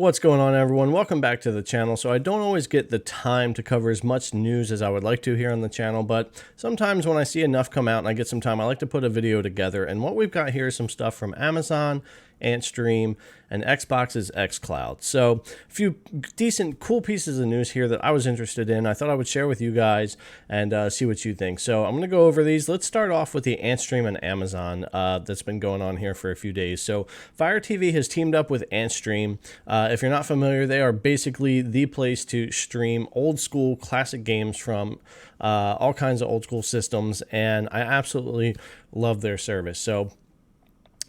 What's going on, everyone? Welcome back to the channel. So I don't always get the time to cover as much news as I would like to here on the channel, but sometimes when I see enough come out and I get some time, I like to put a video together. And what we've got here is some stuff from Amazon, Antstream, and Xbox's Xcloud. So a few decent, cool pieces of news here that I was interested in. I thought I would share with you guys and see what you think. So I'm going to go over these. Let's start off with the Antstream and Amazon that's been going on here for a few days. So Fire TV has teamed up with Antstream. If you're not familiar, they are basically the place to stream old school classic games from all kinds of old school systems, and I absolutely love their service. So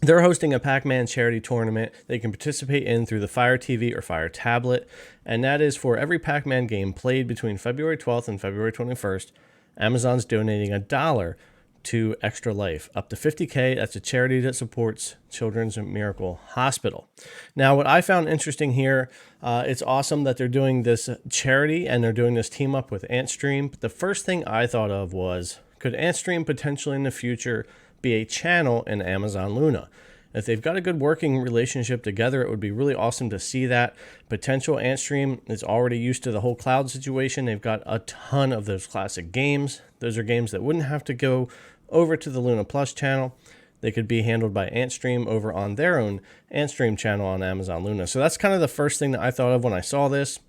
they're hosting a Pac-Man charity tournament that you can participate in through the Fire TV or Fire tablet, and that is for every Pac-Man game played between February 12th and February 21st. Amazon's donating $1 to Extra Life, up to $50K. That's a charity that supports Children's Miracle Hospital. Now, what I found interesting here, it's awesome that they're doing this charity and they're doing this team up with Antstream. But the first thing I thought of was, could Antstream potentially in the future be a channel in Amazon Luna? If they've got a good working relationship together, it would be really awesome to see that potential. Antstream is already used to the whole cloud situation. They've got a ton of those classic games. Those are games that wouldn't have to go over to the Luna Plus channel. They could be handled by Antstream over on their own Antstream channel on Amazon Luna. So that's kind of the first thing that I thought of when I saw this.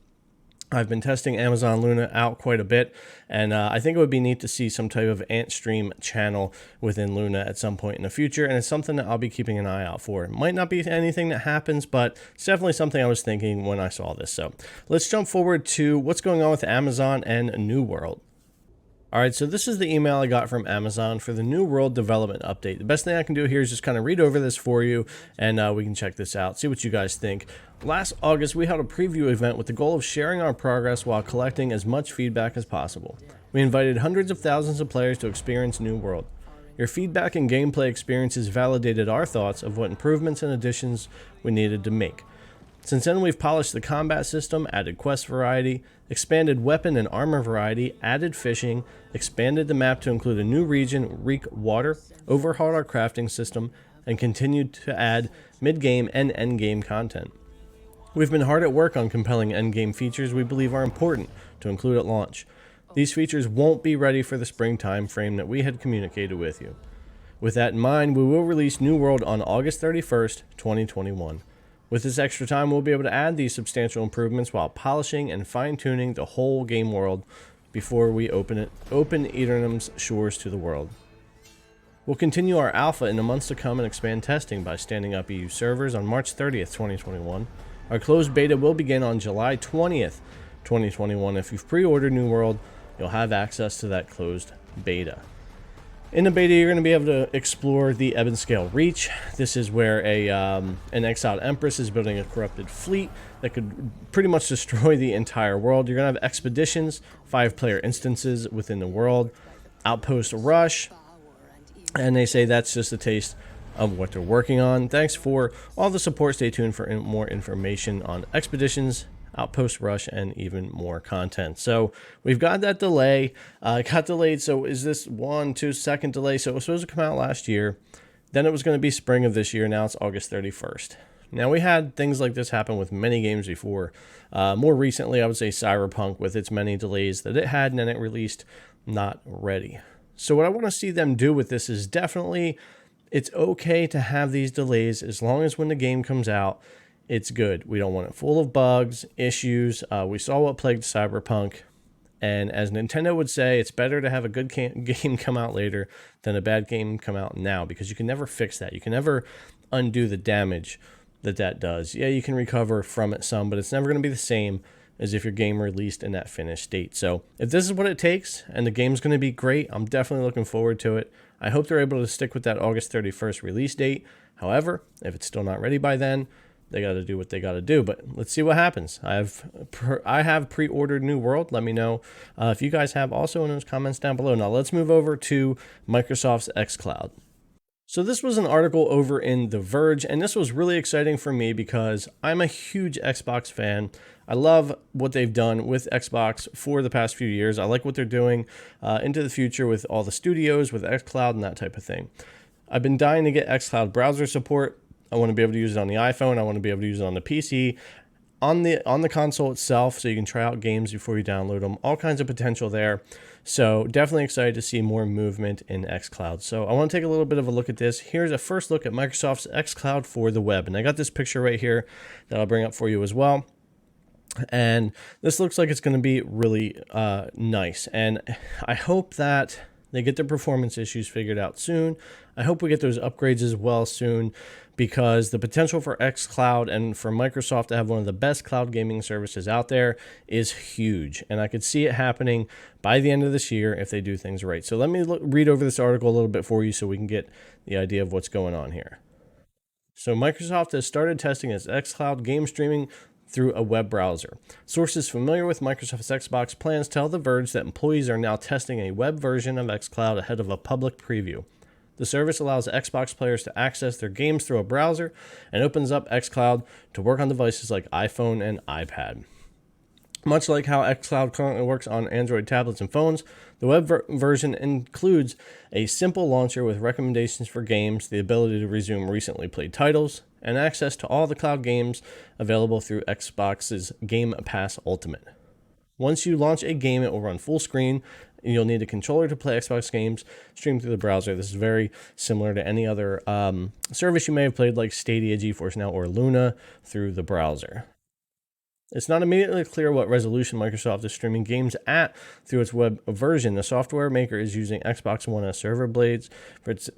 I've been testing Amazon Luna out quite a bit, and I think it would be neat to see some type of Antstream channel within Luna at some point in the future, and it's something that I'll be keeping an eye out for. It might not be anything that happens, but it's definitely something I was thinking when I saw this. So let's jump forward to what's going on with Amazon and New World. All right, so this is the email I got from Amazon for the New World development update. The best thing I can do here is just kind of read over this for you, and we can check this out, see what you guys think. Last August, we held a preview event with the goal of sharing our progress while collecting as much feedback as possible. We invited hundreds of thousands of players to experience New World. Your feedback and gameplay experiences validated our thoughts of what improvements and additions we needed to make. Since then, we've polished the combat system, added quest variety, expanded weapon and armor variety, added fishing, expanded the map to include a new region, Reek Water, overhauled our crafting system, and continued to add mid-game and end-game content. We've been hard at work on compelling endgame features we believe are important to include at launch. These features won't be ready for the spring time frame that we had communicated with you. With that in mind, we will release New World on August 31st, 2021. With this extra time, we'll be able to add these substantial improvements while polishing and fine-tuning the whole game world before we open Eternum's shores to the world. We'll continue our alpha in the months to come and expand testing by standing up EU servers on March 30th, 2021. Our closed beta will begin on July 20th, 2021. If you've pre-ordered New World, you'll have access to that closed beta. In the beta, you're going to be able to explore the Ebonscale Reach. This is where an exiled empress is building a corrupted fleet that could pretty much destroy the entire world. You're going to have expeditions, 5-player instances within the world, Outpost Rush, and they say that's just a taste of what they're working on. Thanks for all the support. Stay tuned for more information on expeditions, Outpost Rush, and even more content. So we've got that delay. It got delayed. So is this 1-2 delay? So it was supposed to come out last year. Then it was going to be spring of this year. Now it's August 31st. Now we had things like this happen with many games before. More recently, I would say Cyberpunk with its many delays that it had, and then it released not ready. So what I want to see them do with this is definitely, it's okay to have these delays as long as when the game comes out, it's good. We don't want it full of bugs, issues. We saw what plagued Cyberpunk. And as Nintendo would say, it's better to have a good game come out later than a bad game come out now, because you can never fix that. You can never undo the damage that does. Yeah, you can recover from it some, but it's never going to be the same as if your game released in that finished state. So if this is what it takes and the game's going to be great, I'm definitely looking forward to it. I hope they're able to stick with that August 31st release date. However, if it's still not ready by then, they got to do what they got to do, but let's see what happens. I have pre-ordered New World. Let me know if you guys have also in those comments down below. Now let's move over to Microsoft's Xcloud. So this was an article over in The Verge, and this was really exciting for me because I'm a huge Xbox fan. I love what they've done with Xbox for the past few years. I like what they're doing into the future with all the studios, with Xcloud and that type of thing. I've been dying to get Xcloud browser support. I want to be able to use it on the iPhone. I want to be able to use it on the PC. on the console itself, so you can try out games before you download them. All kinds of potential there. So definitely excited to see more movement in xCloud. So I want to take a little bit of a look at this. Here's a first look at Microsoft's xCloud for the web. And I got this picture right here that I'll bring up for you as well. And this looks like it's going to be really nice. And I hope that they get their performance issues figured out soon. I hope we get those upgrades as well soon, because the potential for xCloud and for Microsoft to have one of the best cloud gaming services out there is huge. And I could see it happening by the end of this year if they do things right. So let me read over this article a little bit for you so we can get the idea of what's going on here. So Microsoft has started testing its xCloud game streaming through a web browser. Sources familiar with Microsoft's Xbox plans tell The Verge that employees are now testing a web version of xCloud ahead of a public preview. The service allows Xbox players to access their games through a browser and opens up xCloud to work on devices like iPhone and iPad. Much like how xCloud currently works on Android tablets and phones, the web version includes a simple launcher with recommendations for games, the ability to resume recently played titles, and access to all the cloud games available through Xbox's Game Pass Ultimate. Once you launch a game, it will run full screen, and you'll need a controller to play Xbox games streamed through the browser. This is very similar to any other service you may have played, like Stadia, GeForce Now, or Luna through the browser. It's not immediately clear what resolution Microsoft is streaming games at through its web version. The software maker is using Xbox One S server blades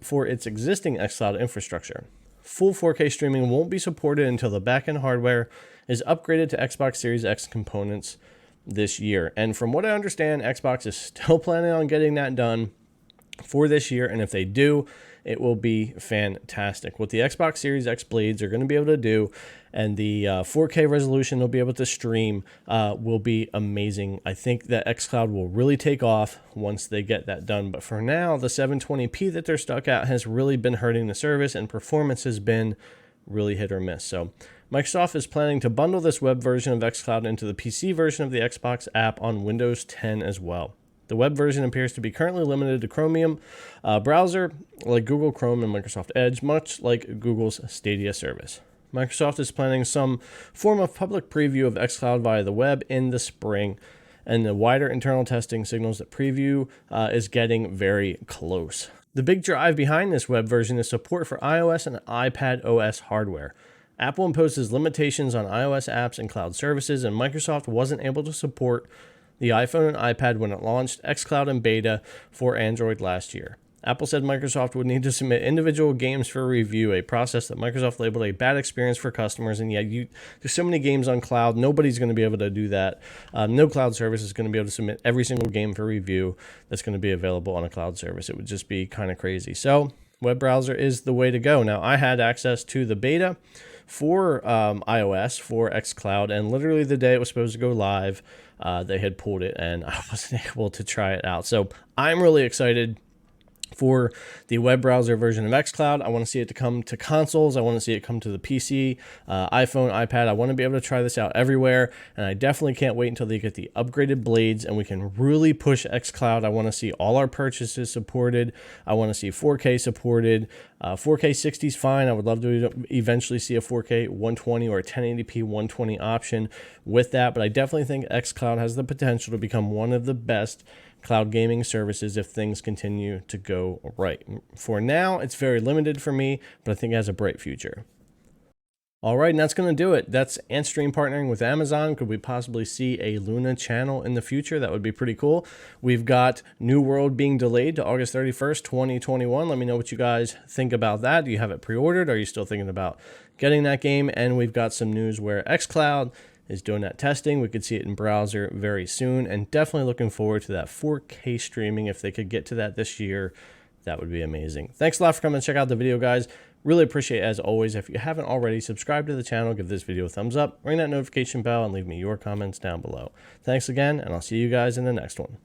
for its existing xCloud infrastructure. Full 4K streaming won't be supported until the backend hardware is upgraded to Xbox Series X components this year. And from what I understand, Xbox is still planning on getting that done for this year. And if they do, it will be fantastic. What the Xbox Series X blades are going to be able to do, and the 4K resolution they'll be able to stream will be amazing. I think that xCloud will really take off once they get that done. But for now, the 720p that they're stuck at has really been hurting the service, and performance has been really hit or miss. So Microsoft is planning to bundle this web version of xCloud into the PC version of the Xbox app on Windows 10 as well. The web version appears to be currently limited to Chromium browser, like Google Chrome and Microsoft Edge, much like Google's Stadia service. Microsoft is planning some form of public preview of xCloud via the web in the spring, and the wider internal testing signals that preview is getting very close. The big drive behind this web version is support for iOS and iPad OS hardware. Apple imposes limitations on iOS apps and cloud services, and Microsoft wasn't able to support the iPhone and iPad when it launched xCloud in beta for Android last year. Apple said Microsoft would need to submit individual games for review, a process that Microsoft labeled a bad experience for customers. And yet, there's so many games on cloud, nobody's going to be able to do that. No cloud service is going to be able to submit every single game for review that's going to be available on a cloud service. It would just be kind of crazy. So, web browser is the way to go. Now, I had access to the beta for iOS for xCloud, and literally the day it was supposed to go live, they had pulled it, and I wasn't able to try it out. So I'm really excited for the web browser version of xCloud. I want to see it to come to consoles. I want to see it come to the PC, iPhone, iPad. I want to be able to try this out everywhere, and I definitely can't wait until they get the upgraded blades and we can really push xCloud. I want to see all our purchases supported. I want to see 4K supported. 4K 60 is fine. I would love to eventually see a 4K 120 or a 1080p 120 option with that, but I definitely think xCloud has the potential to become one of the best cloud gaming services if things continue to go right. For now, it's very limited for me, but I think it has a bright future. All right, and that's going to do it. That's Antstream partnering with Amazon. Could we possibly see a Luna channel in the future? That would be pretty cool. We've got New World being delayed to August 31st, 2021. Let me know what you guys think about that. Do you have it pre-ordered? Are you still thinking about getting that game? And we've got some news where xCloud is doing that testing. We could see it in browser very soon, and definitely looking forward to that 4K streaming. If they could get to that this year, that would be amazing. Thanks a lot for coming and check out the video, guys. Really appreciate it as always. If you haven't already, subscribe to the channel, give this video a thumbs up, ring that notification bell, and leave me your comments down below. Thanks again, and I'll see you guys in the next one.